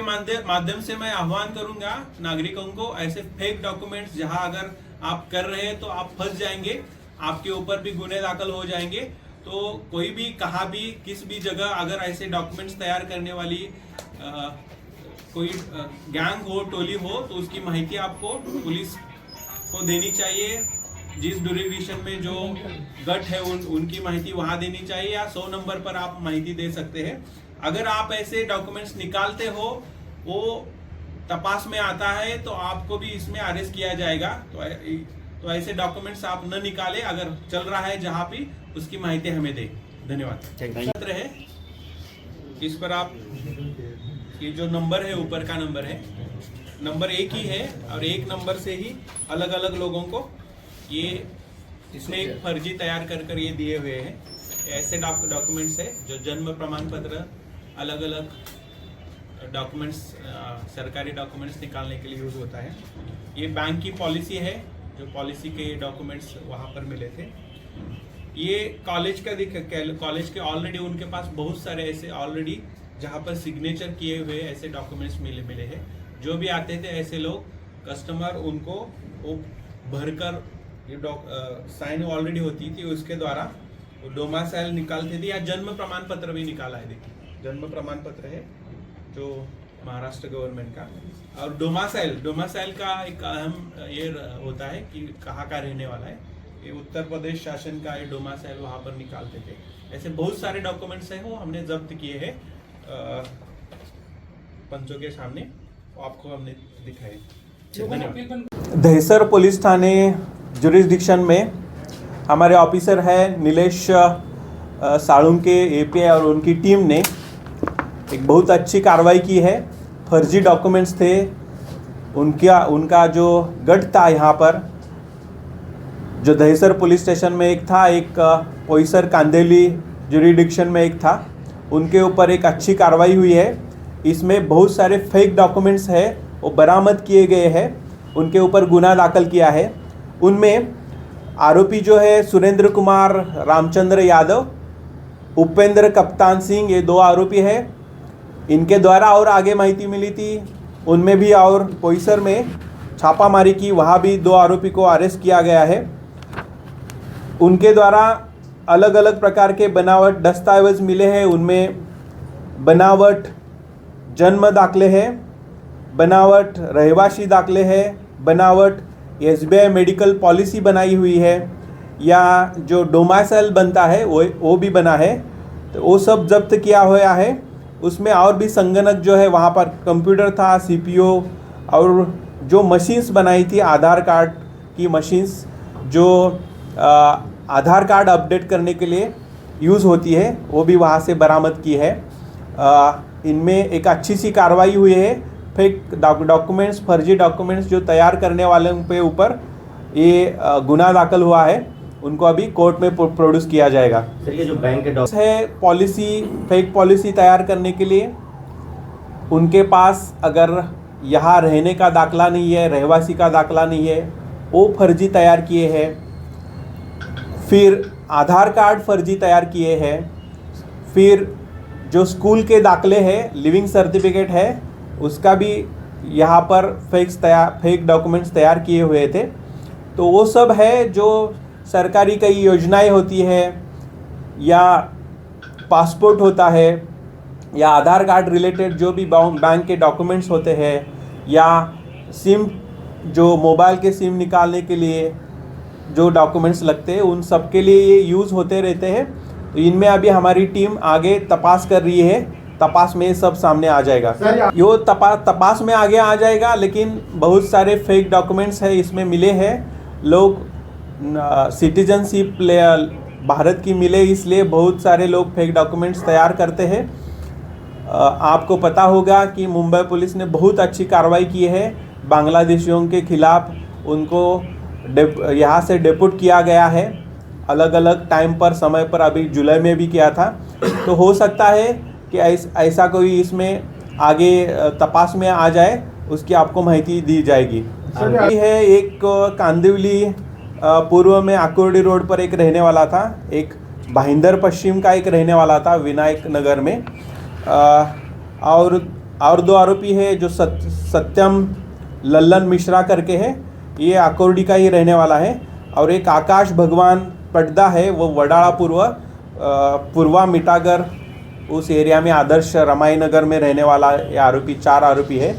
माध्यम से मैं आह्वान करूंगा नागरिकों को, ऐसे फेक डॉक्यूमेंट्स जहां अगर आप कर रहे हैं तो आप फंस जाएंगे, आपके ऊपर भी गुने दाखिल हो जाएंगे। तो कोई भी कहाँ भी किस भी जगह अगर ऐसे डॉक्यूमेंट्स तैयार करने वाली कोई गैंग हो, टोली हो, तो उसकी माहिती आपको पुलिस को देनी चाहिए। जिस जुरिडिक्शन में जो गट है उनकी माहिती वहां देनी चाहिए, या 100 नंबर पर आप माहिती दे सकते हैं। अगर आप ऐसे डॉक्यूमेंट्स निकालते हो, वो तपास में आता है, तो आपको भी इसमें अरेस्ट किया जाएगा। तो ऐसे डॉक्यूमेंट्स आप न निकाले, अगर चल रहा है जहां भी, उसकी माहिती हमें दें। धन्यवाद। पत्र है, इस पर आप ये जो नंबर है, ऊपर का नंबर है, नंबर एक ही है, और एक नंबर से ही अलग अलग लोगों को ये इसमें फर्जी तैयार कर ये दिए हुए हैं। ऐसे डॉक्यूमेंट्स है जो जन्म प्रमाण पत्र, अलग अलग डॉक्यूमेंट्स, सरकारी डॉक्यूमेंट्स निकालने के लिए यूज होता है। ये बैंक की पॉलिसी है, जो पॉलिसी के डॉक्यूमेंट्स वहाँ पर मिले थे। ये कॉलेज के ऑलरेडी उनके पास बहुत सारे ऐसे ऑलरेडी जहाँ पर सिग्नेचर किए हुए ऐसे डॉक्यूमेंट्स मिले हैं। जो भी आते थे ऐसे लोग, कस्टमर, उनको वो भरकर ये साइन ऑलरेडी होती थी, उसके द्वारा वो डोमासाइल निकालते थे, या जन्म प्रमाण पत्र भी निकाला है। देखिए, जन्म प्रमाण पत्र है जो महाराष्ट्र गवर्नमेंट का, और डोमासाइल का एक अहम ये होता है कि कहाँ का रहने वाला है। ये उत्तर प्रदेश शासन का ये डोमासाइल वहाँ पर निकालते थे। ऐसे बहुत सारे डॉक्यूमेंट्स हैं, वो हमने जब्त किए हैं पंचों के सामने, आपको हमने दिखाए। दहिसर पुलिस थाने जुरिस्डिक्शन में हमारे ऑफिसर है नीलेश साळुंके एपीआई और उनकी टीम ने एक बहुत अच्छी कार्रवाई की है। फर्जी डॉक्यूमेंट्स थे, उनका जो गढ़ था यहाँ पर, जो दहिसर पुलिस स्टेशन में एक था, एक पोईसर कांदेली जुरिडिक्शन में एक था, उनके ऊपर एक अच्छी कार्रवाई हुई है। इसमें बहुत सारे फेक डॉक्यूमेंट्स है, वो बरामद किए गए हैं, उनके ऊपर गुना दाखिल किया है। उनमें आरोपी जो है सुरेंद्र कुमार रामचंद्र यादव, उपेंद्र कप्तान सिंह, ये 2 आरोपी है। इनके द्वारा और आगे माहिती मिली थी, उनमें भी और पोईसर में छापामारी की, वहाँ भी 2 आरोपी को अरेस्ट किया गया है। उनके द्वारा अलग अलग प्रकार के बनावट दस्तावेज मिले हैं। उनमें बनावट जन्म दाखले हैं, बनावट रहवासी दाखले हैं, बनावट SBI मेडिकल पॉलिसी बनाई हुई है, या जो डोमासाइल बनता है वो भी बना है। तो वो सब जब्त किया हुआ है। उसमें और भी संगणक जो है, वहाँ पर कंप्यूटर था, CPU, और जो मशीन्स बनाई थी आधार कार्ड की मशीन्स, जो आधार कार्ड अपडेट करने के लिए यूज़ होती है, वो भी वहाँ से बरामद की है। इनमें एक अच्छी सी कार्रवाई हुई है। फेक डॉक्यूमेंट्स, फर्जी डॉक्यूमेंट्स जो तैयार करने वाले पे ऊपर ये गुना दाखिल हुआ है, उनको अभी कोर्ट में प्रोड्यूस किया जाएगा। सर, ये जो बैंक के है पॉलिसी, फेक पॉलिसी तैयार करने के लिए, उनके पास अगर यहाँ रहने का दाखला नहीं है, रहवासी का दाखला नहीं है, वो फर्जी तैयार किए हैं। फिर आधार कार्ड फर्जी तैयार किए हैं। फिर जो स्कूल के दाखले हैं, लिविंग सर्टिफिकेट है, उसका भी यहाँ पर फेक डॉक्यूमेंट्स तैयार किए हुए थे। तो वो सब है जो सरकारी कई योजनाएं होती है, या पासपोर्ट होता है, या आधार कार्ड रिलेटेड जो भी बैंक के डॉक्यूमेंट्स होते हैं, या सिम, जो मोबाइल के सिम निकालने के लिए जो डॉक्यूमेंट्स लगते हैं, उन सब के लिए ये यूज़ होते रहते हैं। तो इनमें अभी हमारी टीम आगे तपास कर रही है। तपास में ये सब सामने आ जाएगा। यो तपास में आगे आ जाएगा, लेकिन बहुत सारे फेक डॉक्यूमेंट्स है इसमें मिले हैं। लोग सिटीजनशिप भारत की मिले, इसलिए बहुत सारे लोग फेक डॉक्यूमेंट्स तैयार करते हैं। आपको पता होगा कि मुंबई पुलिस ने बहुत अच्छी कार्रवाई की है बांग्लादेशियों के खिलाफ। उनको यहाँ से डिपोर्ट किया गया है अलग अलग टाइम पर, समय पर, अभी जुलाई में भी किया था। तो हो सकता है कि ऐसा कोई इसमें आगे तपास में आ जाए, उसकी आपको माहिती दी जाएगी। है एक कांदिवली पूर्व में आकुर्डी रोड पर एक रहने वाला था, एक भाईंदर पश्चिम का एक रहने वाला था विनायक नगर में, और और 2 आरोपी है जो सत्यम लल्लन मिश्रा करके है, ये आकोर्डी का ही रहने वाला है। और एक आकाश भगवान पटदा है, वो वडाला पूर्वा मिटागर उस एरिया में आदर्श रमाई नगर में रहने वाला ये आरोपी, 4 आरोपी है।